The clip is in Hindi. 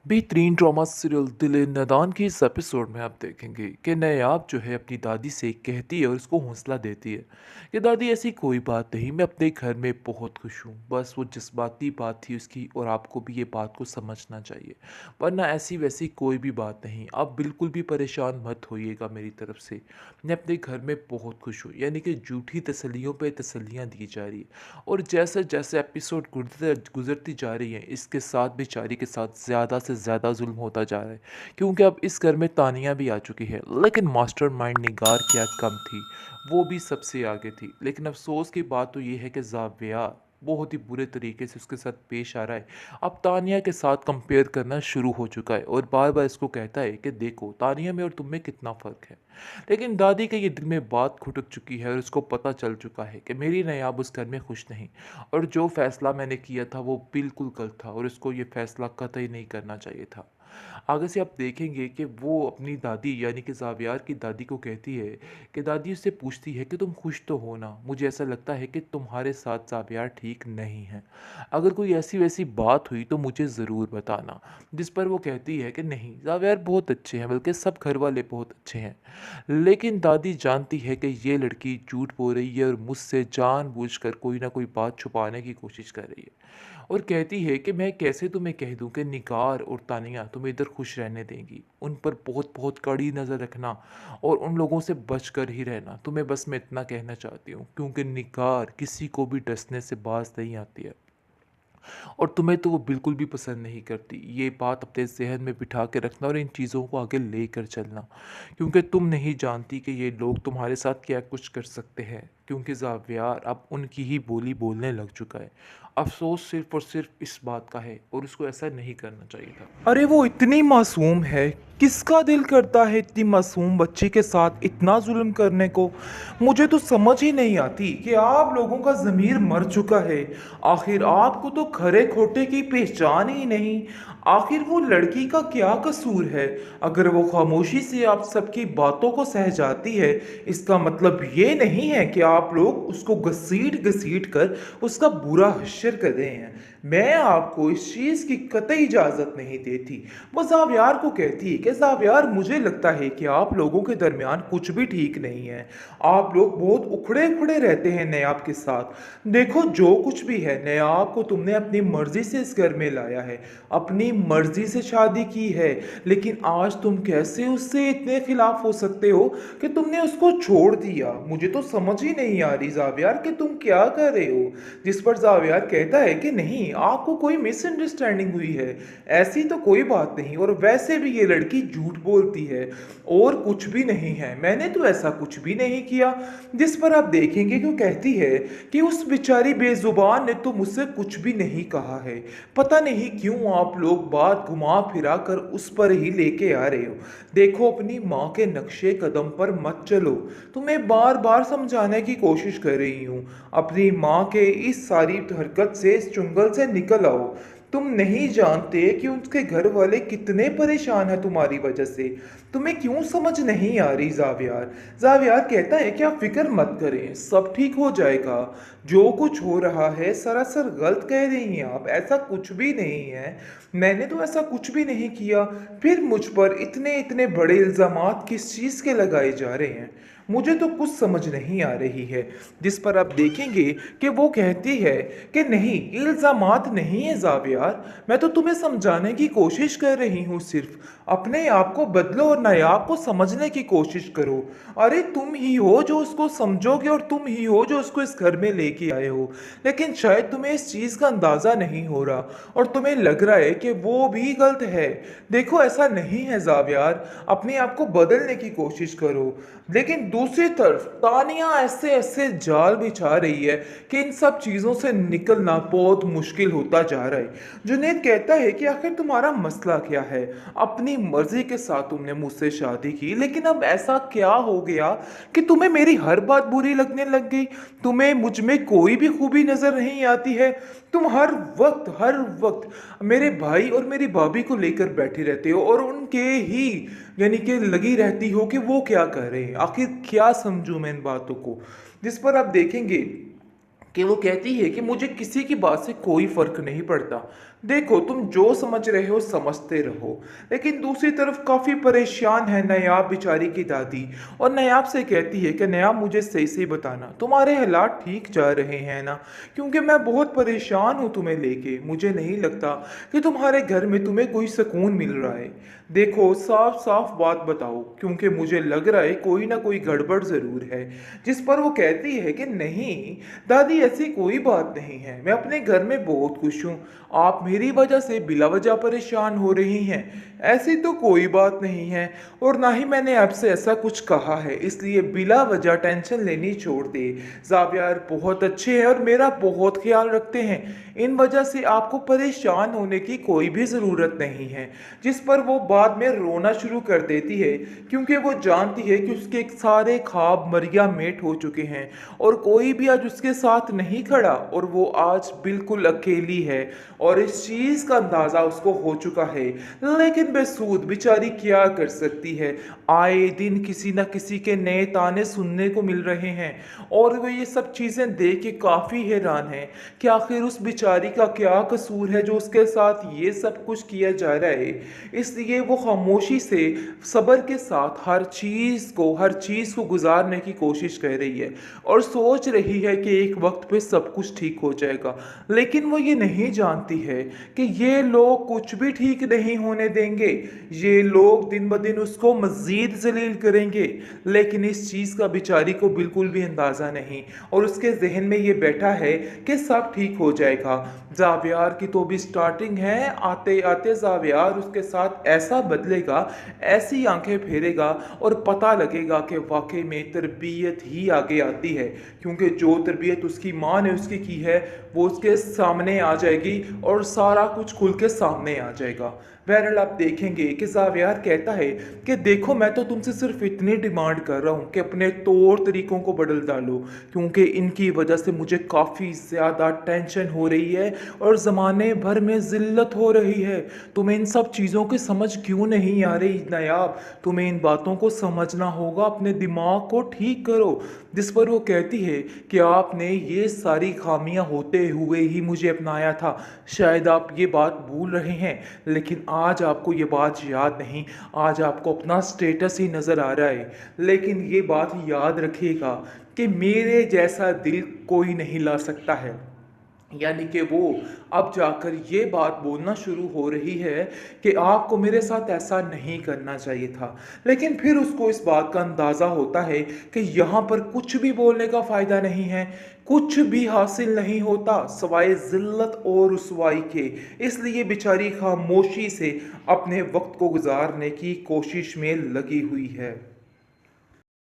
बेहतरीन ड्रामा सीरियल दिल नादान के इस एपिसोड में आप देखेंगे कि नायाब जो है अपनी दादी से कहती है और उसको हौसला देती है कि दादी ऐसी कोई बात नहीं, मैं अपने घर में बहुत खुश हूँ। बस वो जज्बाती बात थी उसकी और आपको भी ये बात को समझना चाहिए, वरना ऐसी वैसी कोई भी बात नहीं। आप बिल्कुल भी परेशान मत होइएगा मेरी तरफ से। मैं अपने घर में बहुत खुश हूँ, यानी कि झूठी तसल्लियों पे तसल्लियाँ दी जा रही है। और जैसे जैसे एपिसोड गुजरती जा रही है, इसके साथ बेचारी के साथ ज़्यादा से ज़्यादा जुल्म होता जा रहा है, क्योंकि अब इस घर में तानिया भी आ चुकी है। लेकिन मास्टरमाइंड निगार क्या कम थी, वो भी सबसे आगे थी। लेकिन अफसोस की बात तो ये है कि जाविया बहुत ही बुरे तरीके से उसके साथ पेश आ रहा है। अब तानिया के साथ कंपेयर करना शुरू हो चुका है और बार बार इसको कहता है कि देखो तानिया में और तुम में कितना फ़र्क है। लेकिन दादी के ये दिल में बात खुटक चुकी है और उसको पता चल चुका है कि मेरी नायाब उस घर में खुश नहीं, और जो फ़ैसला मैंने किया था वो बिल्कुल गलत था और उसको ये फ़ैसला कतई नहीं करना चाहिए था। आगे से आप देखेंगे कि वो अपनी दादी यानी कि ज़ावियार की दादी को कहती है कि दादी उससे पूछती है कि तुम खुश तो हो ना? मुझे ऐसा लगता है कि तुम्हारे साथ ज़ावियार ठीक नहीं है। अगर कोई ऐसी वैसी बात हुई तो मुझे ज़रूर बताना। जिस पर वो कहती है कि नहीं, ज़ावियार बहुत अच्छे हैं, बल्कि सब घर वाले बहुत अच्छे हैं। लेकिन दादी जानती है कि ये लड़की झूठ बोल रही है और मुझसे जानबूझकर कोई ना कोई बात छुपाने की कोशिश कर रही है। और कहती है कि मैं कैसे तुम्हें कह दूं कि निगार और तानिया तुम्हें इधर खुश रहने देंगी। उन पर बहुत बहुत कड़ी नज़र रखना और उन लोगों से बच कर ही रहना। तुम्हें बस मैं इतना कहना चाहती हूँ, क्योंकि निगार किसी को भी डसने से बाज नहीं आती है और तुम्हें तो वो बिल्कुल भी पसंद नहीं करती। ये बात अपने ज़हन में बिठा के रखना और इन चीज़ों को आगे लेकर चलना, क्योंकि तुम नहीं जानती कि ये लोग तुम्हारे साथ क्या कुछ कर सकते हैं। क्योंकि ज़ावियार अब उनकी ही बोली बोलने लग चुका है। अफ़सोस सिर्फ़ और सिर्फ़ इस बात का है और उसको ऐसा नहीं करना चाहिए था। अरे वो इतनी मासूम है, किसका दिल करता है इतनी मासूम बच्ची के साथ इतना जुल्म करने को? मुझे तो समझ ही नहीं आती कि आप लोगों का ज़मीर मर चुका है। आखिर आपको तो खरे खोटे की पहचान ही नहीं। आखिर वो लड़की का क्या कसूर है? अगर वो खामोशी से आप सबकी बातों को सह जाती है, इसका मतलब ये नहीं है कि आप लोग उसको घसीट घसीट कर उसका बुरा हश्र कर रहे हैं। मैं आपको इस चीज़ की कतई इजाज़त नहीं देती। वो ज़ावियार को कहती है कि ज़ावियार, मुझे लगता है कि आप लोगों के दरमियान कुछ भी ठीक नहीं है। आप लोग बहुत उखड़े उखड़े रहते हैं नयाब के साथ। देखो जो कुछ भी है, नयाब को तुमने अपनी मर्जी से इस घर में लाया है, अपनी मर्जी से शादी की है। लेकिन आज तुम कैसे उससे इतने खिलाफ हो सकते हो कि तुमने उसको छोड़ दिया? मुझे तो समझ ही नहीं आ रही ज़ावियार कि तुम क्या कर रहे हो। जिस पर ज़ावियार कहता है कि नहीं, आपको कोई मिसअंडरस्टैंडिंग हुई है, ऐसी तो कोई बात नहीं, और वैसे भी ये लड़की झूठ बोलती है और कुछ भी नहीं है, मैंने तो ऐसा कुछ भी नहीं किया। जिस पर आप देखेंगे कि वो कहती है कि उस बेचारी बेजुबान ने तो मुझसे कुछ भी नहीं कहा है। पता नहीं क्यों आप लोग बात घुमा फिरा कर उस पर ही लेके आ रहे हो। देखो, अपनी माँ के नक्शे कदम पर मत चलो। तुम्हें बार बार समझाने की कोशिश कर रही हूँ, अपनी माँ के इस सारी हरकत से, इस चुंगल से निकल आओ। तुम नहीं जानते कि उसके घर वाले कितने परेशान हैं तुम्हारी वजह से। तुम्हें क्यों समझ नहीं आ रही ज़ावियार? ज़ावियार कहता है कि आप फिक्र मत करें, सब ठीक हो जाएगा। जो कुछ हो रहा है सरासर गलत कह रही हैं आप, ऐसा कुछ भी नहीं है। मैंने तो ऐसा कुछ भी नहीं किया। फिर मुझ पर इतने इतने बड़े इल्ज़ामात किस चीज़ के लगाए जा रहे हैं? मुझे तो कुछ समझ नहीं आ रही है। जिस पर आप देखेंगे कि वो कहती है कि नहीं, इल्ज़ामात नहीं है ज़ावियार, मैं तो तुम्हें समझाने की कोशिश कर रही हूँ सिर्फ। अपने आप को बदलो और नायाब को समझने की कोशिश करो। अरे तुम ही हो जो उसको समझोगे और तुम ही हो जो उसको इस घर में लेके आए हो। लेकिन शायद तुम्हें इस चीज़ का अंदाज़ा नहीं हो रहा और तुम्हें लग रहा है कि वो भी गलत है। देखो, ऐसा नहीं है ज़ावियार, अपने आप को बदलने की कोशिश करो। लेकिन दूसरी तरफ तानिया ऐसे ऐसे जाल बिछा रही है कि इन सब चीज़ों से निकलना बहुत मुश्किल होता जा रहा है। जुनैद कहता है कि आखिर तुम्हारा मसला क्या है? अपनी मर्जी के साथ तुमने मुझसे शादी की, लेकिन अब ऐसा क्या हो गया कि तुम्हें मेरी हर बात बुरी लगने लग गई? तुम्हें मुझ में कोई भी खूबी नजर नहीं आती है? तुम हर वक्त मेरे भाई और मेरी भाभी को लेकर बैठे रहते हो और उनके ही यानी कि लगी रहती हो कि वो क्या कर रहे हैं। आखिर क्या समझूं मैं इन बातों को? जिस पर आप देखेंगे कि वो कहती है कि मुझे किसी की बात से कोई फर्क नहीं पड़ता। देखो, तुम जो समझ रहे हो समझते रहो, लेकिन दूसरी तरफ काफ़ी परेशान है नायाब बेचारी की दादी। और नायाब से कहती है कि नायाब, मुझे सही सही बताना, तुम्हारे हालात ठीक जा रहे हैं ना? क्योंकि मैं बहुत परेशान हूँ तुम्हें लेके। मुझे नहीं लगता कि तुम्हारे घर में तुम्हें कोई सुकून मिल रहा है। देखो, साफ साफ बात बताओ, क्योंकि मुझे लग रहा है कोई ना कोई गड़बड़ ज़रूर है। जिस पर वो कहती है कि नहीं दादी, ऐसी कोई बात नहीं है, मैं अपने घर में बहुत खुश हूँ। आप मेरी वजह से बिला वजह परेशान हो रही हैं, ऐसी तो कोई बात नहीं है। और ना ही मैंने आपसे ऐसा कुछ कहा है, इसलिए बिला वजह टेंशन लेनी छोड़ दे। जावियर बहुत अच्छे हैं और मेरा बहुत ख्याल रखते हैं, इन वजह से आपको परेशान होने की कोई भी ज़रूरत नहीं है। जिस पर वो बाद में रोना शुरू कर देती है, क्योंकि वो जानती है कि उसके सारे ख्वाब मरिया मेट हो चुके हैं और कोई भी आज उसके साथ नहीं खड़ा और वो आज बिल्कुल अकेली है। और इस चीज़ का अंदाज़ा उसको हो चुका है, लेकिन बेसूद बेचारी क्या कर सकती है। आए दिन किसी न किसी के नए ताने सुनने को मिल रहे हैं और वो ये सब चीज़ें देख के काफ़ी हैरान है कि आखिर उस बेचारी का क्या कसूर है जो उसके साथ ये सब कुछ किया जा रहा है। इसलिए वो खामोशी से, सब्र के साथ हर चीज़ को गुजारने की कोशिश कर रही है और सोच रही है कि एक वक्त पे सब कुछ ठीक हो जाएगा। लेकिन वो ये नहीं जानती है कि ये लोग कुछ भी ठीक नहीं होने देंगे। ये लोग दिन ब दिन उसको मज़ीद ज़लील करेंगे, लेकिन इस चीज़ का बेचारी को बिल्कुल भी अंदाज़ा नहीं और उसके जहन में ये बैठा है कि सब ठीक हो जाएगा। ज़ावियर की तो भी स्टार्टिंग है, आते आते ज़ावियर उसके साथ ऐसा बदलेगा, ऐसी आंखें फेरेगा और पता लगेगा कि वाकई में तरबियत ही आगे आती है। क्योंकि जो तरबियत उसकी माँ ने उसकी की है वो उसके सामने आ जाएगी और सारा कुछ खुल के सामने आ जाएगा। बहरहाल आप देखेंगे कि ज़ावियर कहता है कि देखो, मैं तो तुमसे सिर्फ इतनी डिमांड कर रहा हूँ कि अपने तौर तरीकों को बदल डालो, क्योंकि इनकी वजह से मुझे काफ़ी ज़्यादा टेंशन हो रही है और ज़माने भर में ज़िल्लत हो रही है। तुम्हें इन सब चीज़ों की समझ क्यों नहीं आ रही नायाब? तुम्हें इन बातों को समझना होगा, अपने दिमाग को ठीक करो। जिस पर वो कहती है कि आपने ये सारी खामियां होते हुए ही मुझे अपनाया था। शायद आप ये बात भूल रहे हैं, लेकिन आज आपको ये बात याद नहीं। आज आपको अपना स्टेटस ही नज़र आ रहा है, लेकिन ये बात याद रखिएगा कि मेरे जैसा दिल कोई नहीं ला सकता है। यानी कि वो अब जाकर ये बात बोलना शुरू हो रही है कि आपको मेरे साथ ऐसा नहीं करना चाहिए था। लेकिन फिर उसको इस बात का अंदाज़ा होता है कि यहाँ पर कुछ भी बोलने का फ़ायदा नहीं है, कुछ भी हासिल नहीं होता सवाए ज़िल्लत और रुसवाई के। इसलिए बेचारी खामोशी से अपने वक्त को गुजारने की कोशिश में लगी हुई है।